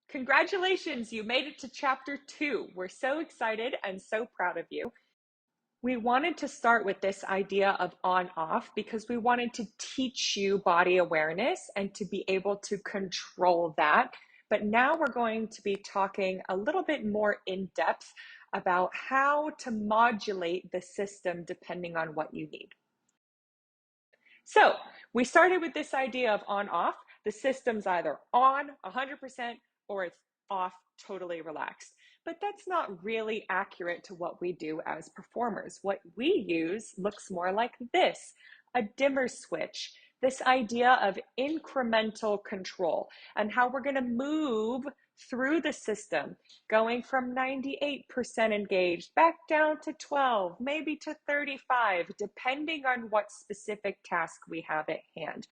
Congratulations, you made it to chapter 2. We're so excited and so proud of you. We wanted to start with this idea of on-off because we wanted to teach you body awareness and to be able to control that. But now we're going to be talking a little bit more in depth about how to modulate the system depending on what you need. So we started with this idea of on-off. The system's either on 100% or it's off, totally relaxed. But that's not really accurate to what we do as performers. What we use looks more like this, a dimmer switch, this idea of incremental control and how we're going to move through the system, going from 98% engaged back down to 12, maybe to 35, depending on what specific task we have at hand.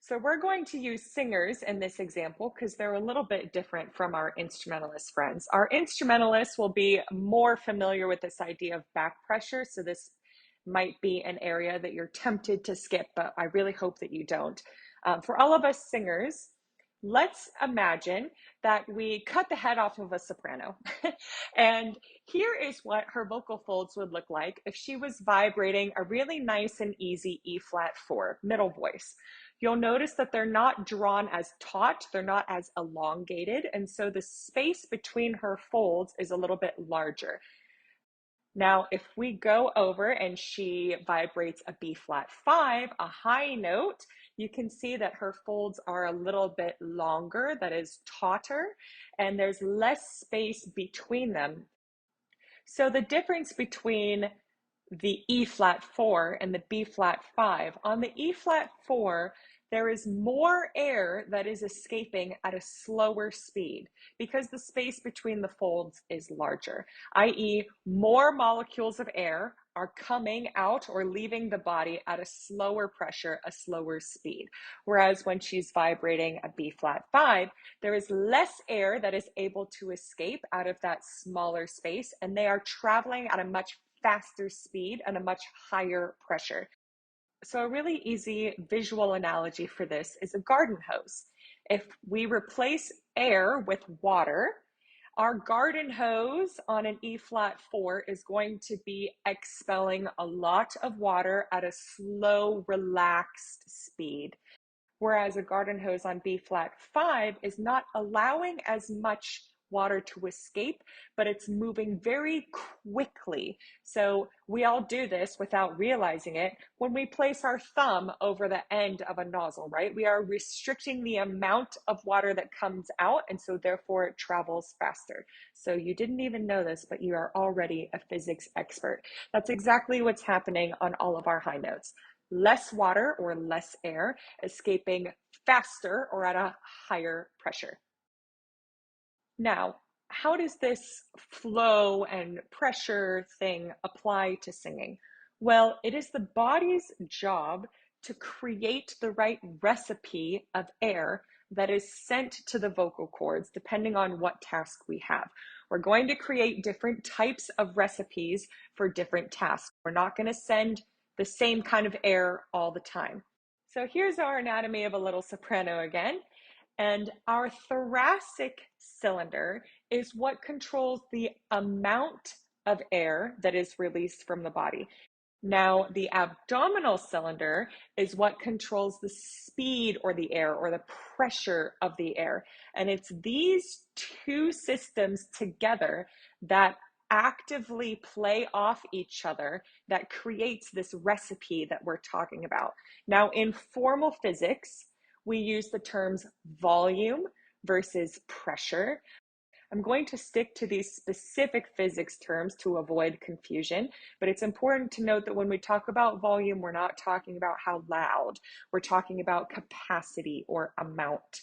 So we're going to use singers in this example because they're a little bit different from our instrumentalist friends. Our instrumentalists will be more familiar with this idea of back pressure. So this might be an area that you're tempted to skip, but I really hope that you don't. For all of us singers, let's imagine that we cut the head off of a soprano. And here is what her vocal folds would look like if she was vibrating a really nice and easy E flat 4, middle voice. You'll notice that they're not drawn as taut, they're not as elongated, and so the space between her folds is a little bit larger. Now, if we go over and she vibrates a B flat 5, a high note, you can see that her folds are a little bit longer, that is tauter, and there's less space between them. So the difference between the E flat 4 and the B flat 5, on the E flat 4, there is more air that is escaping at a slower speed because the space between the folds is larger, i.e., more molecules of air are coming out or leaving the body at a slower pressure, a slower speed. Whereas when she's vibrating a B flat 5, there is less air that is able to escape out of that smaller space, and they are traveling at a much faster speed and a much higher pressure. So a really easy visual analogy for this is a garden hose. If we replace air with water, our garden hose on an E flat 4 is going to be expelling a lot of water at a slow, relaxed speed. Whereas a garden hose on B flat 5 is not allowing as much water to escape, but it's moving very quickly. So we all do this without realizing it when we place our thumb over the end of a nozzle, right? We are restricting the amount of water that comes out, and so therefore it travels faster. So you didn't even know this, but you are already a physics expert. That's exactly what's happening on all of our high notes. Less water or less air escaping faster or at a higher pressure. Now, how does this flow and pressure thing apply to singing? Well, it is the body's job to create the right recipe of air that is sent to the vocal cords, depending on what task we have. We're going to create different types of recipes for different tasks. We're not going to send the same kind of air all the time. So here's our anatomy of a little soprano again. And our thoracic cylinder is what controls the amount of air that is released from the body. Now, the abdominal cylinder is what controls the speed or the air or the pressure of the air. And it's these two systems together that actively play off each other that creates this recipe that we're talking about. Now, in formal physics, we use the terms volume versus pressure. I'm going to stick to these specific physics terms to avoid confusion, but it's important to note that when we talk about volume, we're not talking about how loud. We're talking about capacity or amount.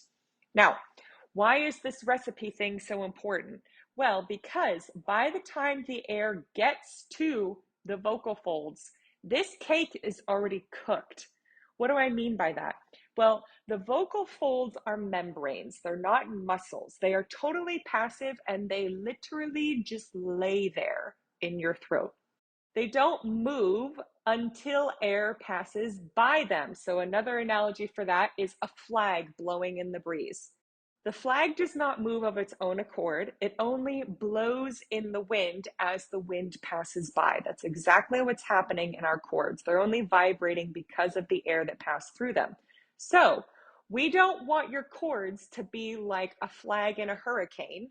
Now, why is this recipe thing so important? Well, because by the time the air gets to the vocal folds, this cake is already cooked. What do I mean by that? Well, the vocal folds are membranes. They're not muscles. They are totally passive and they literally just lay there in your throat. They don't move until air passes by them. So another analogy for that is a flag blowing in the breeze. The flag does not move of its own accord. It only blows in the wind as the wind passes by. That's exactly what's happening in our cords. They're only vibrating because of the air that passed through them. So we don't want your cords to be like a flag in a hurricane,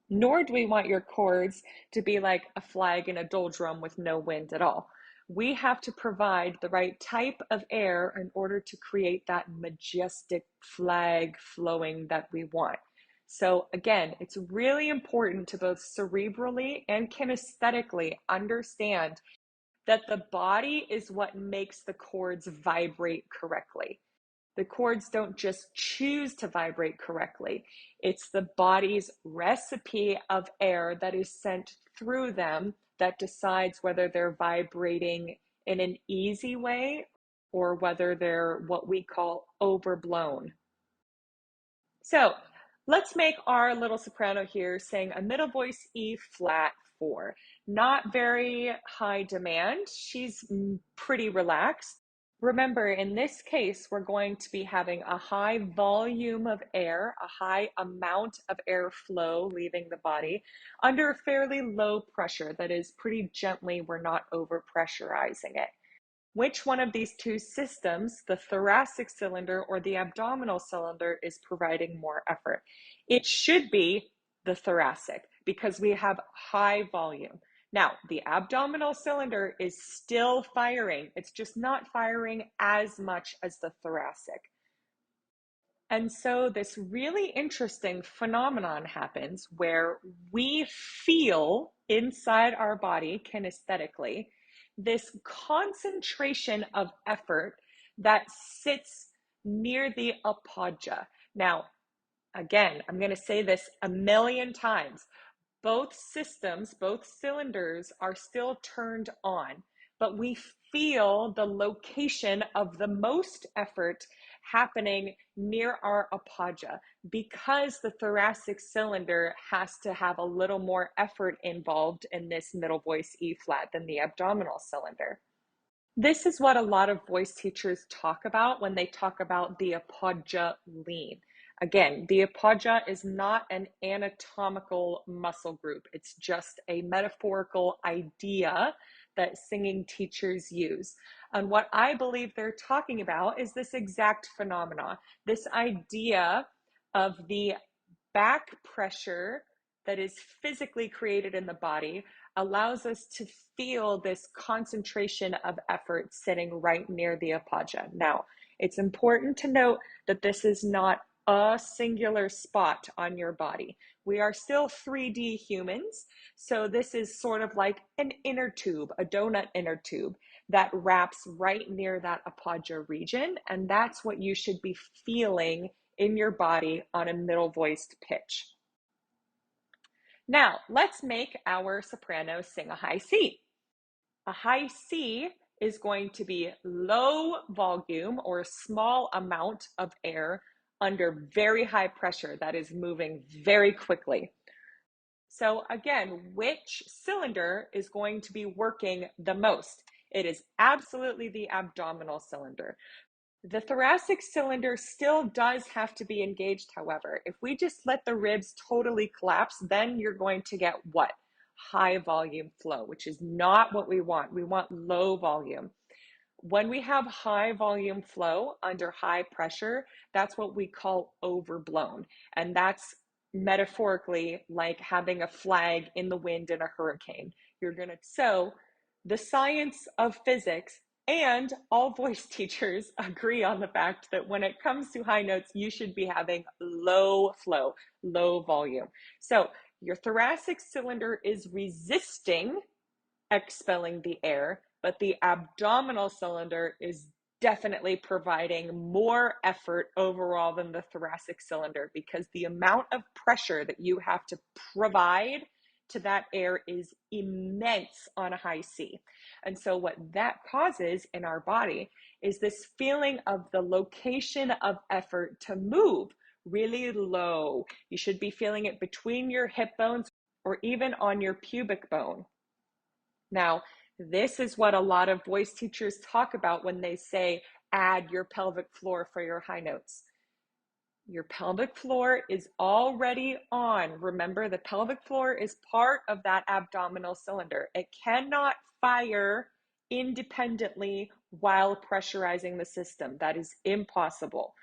nor do we want your cords to be like a flag in a doldrum with no wind at all. We have to provide the right type of air in order to create that majestic flag flowing that we want. So again, it's really important to both cerebrally and kinesthetically understand that the body is what makes the cords vibrate correctly. The cords don't just choose to vibrate correctly. It's the body's recipe of air that is sent through them that decides whether they're vibrating in an easy way or whether they're what we call overblown. So let's make our little soprano here sing a middle voice E flat 4. Not very high demand. She's pretty relaxed. Remember, in this case, we're going to be having a high volume of air, a high amount of airflow leaving the body under fairly low pressure. That is, pretty gently, we're not over pressurizing it. Which one of these two systems, the thoracic cylinder or the abdominal cylinder, is providing more effort? It should be the thoracic because we have high volume. Now, the abdominal cylinder is still firing. It's just not firing as much as the thoracic. And so this really interesting phenomenon happens where we feel inside our body kinesthetically this concentration of effort that sits near the appoggia. Now, again, I'm going to say this a million times. Both systems, both cylinders are still turned on, but we feel the location of the most effort happening near our appoggia because the thoracic cylinder has to have a little more effort involved in this middle voice E flat than the abdominal cylinder. This is what a lot of voice teachers talk about when they talk about the appoggia lean. Again, the appoggia is not an anatomical muscle group. It's just a metaphorical idea that singing teachers use. And what I believe they're talking about is this exact phenomena, this idea of the back pressure that is physically created in the body allows us to feel this concentration of effort sitting right near the appoggia. Now, it's important to note that this is not a singular spot on your body. We are still 3D humans, so this is sort of like an inner tube, a donut inner tube that wraps right near that appoggia region, and that's what you should be feeling in your body on a middle voiced pitch. Now, let's make our soprano sing a high C. A high C is going to be low volume or a small amount of air under very high pressure that is moving very quickly. So again, which cylinder is going to be working the most? It is absolutely the abdominal cylinder. The thoracic cylinder still does have to be engaged, however. If we just let the ribs totally collapse, then you're going to get what? High volume flow, which is not what we want. We want low volume. When we have high volume flow under high pressure, that's what we call overblown. And that's metaphorically like having a flag in the wind in a hurricane. So the science of physics and all voice teachers agree on the fact that when it comes to high notes, you should be having low flow, low volume. So your thoracic cylinder is resisting expelling the air, but the abdominal cylinder is definitely providing more effort overall than the thoracic cylinder because the amount of pressure that you have to provide to that air is immense on a high C. And so what that causes in our body is this feeling of the location of effort to move really low. You should be feeling it between your hip bones or even on your pubic bone. Now, this is what a lot of voice teachers talk about when they say, add your pelvic floor for your high notes. Your pelvic floor is already on. Remember, the pelvic floor is part of that abdominal cylinder. It cannot fire independently while pressurizing the system. That is impossible.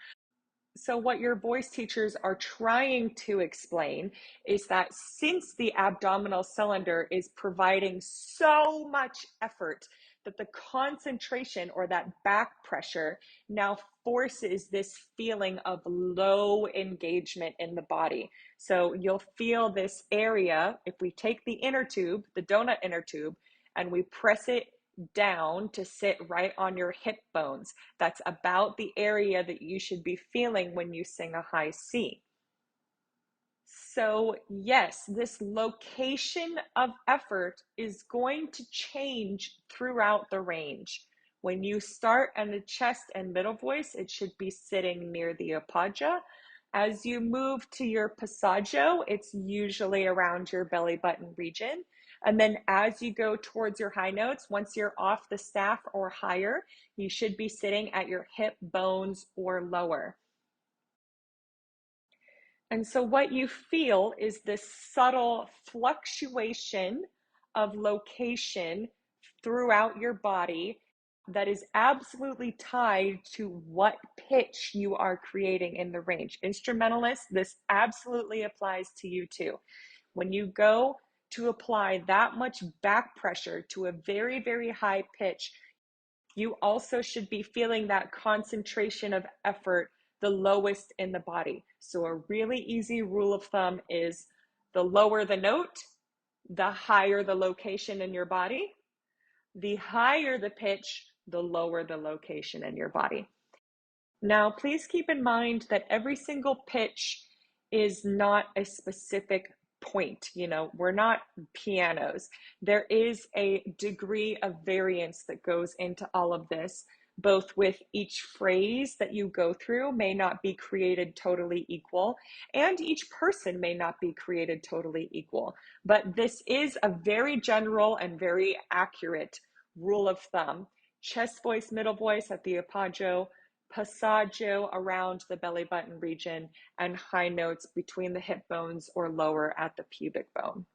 So what your voice teachers are trying to explain is that since the abdominal cylinder is providing so much effort, that the concentration or that back pressure now forces this feeling of low engagement in the body. So you'll feel this area, if we take the inner tube, the donut inner tube, and we press it down to sit right on your hip bones. That's about the area that you should be feeling when you sing a high C. So yes, this location of effort is going to change throughout the range. When you start on the chest and middle voice, it should be sitting near the appoggia. As you move to your passaggio, it's usually around your belly button region. And then as you go towards your high notes, once you're off the staff or higher, you should be sitting at your hip bones or lower. And so what you feel is this subtle fluctuation of location throughout your body that is absolutely tied to what pitch you are creating in the range. Instrumentalists, this absolutely applies to you too. When you go to apply that much back pressure to a very, very high pitch, you also should be feeling that concentration of effort the lowest in the body. So a really easy rule of thumb is the lower the note, the higher the location in your body. The higher the pitch, the lower the location in your body. Now, please keep in mind that every single pitch is not a specific point. You know, we're not pianos. There is a degree of variance that goes into all of this, both with each phrase that you go through may not be created totally equal, and each person may not be created totally equal. But this is a very general and very accurate rule of thumb. Chest voice, middle voice at the appoggio, passaggio around the belly button region, and high notes between the hip bones or lower at the pubic bone.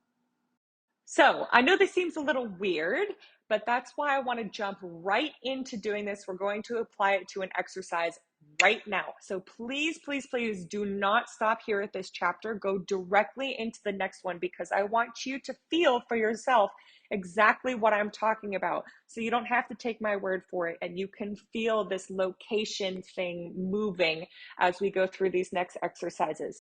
So I know this seems a little weird, but that's why I want to jump right into doing this. We're going to apply it to an exercise right now. So please, please, please do not stop here at this chapter. Go directly into the next one because I want you to feel for yourself exactly what I'm talking about. So you don't have to take my word for it, and you can feel this location thing moving as we go through these next exercises.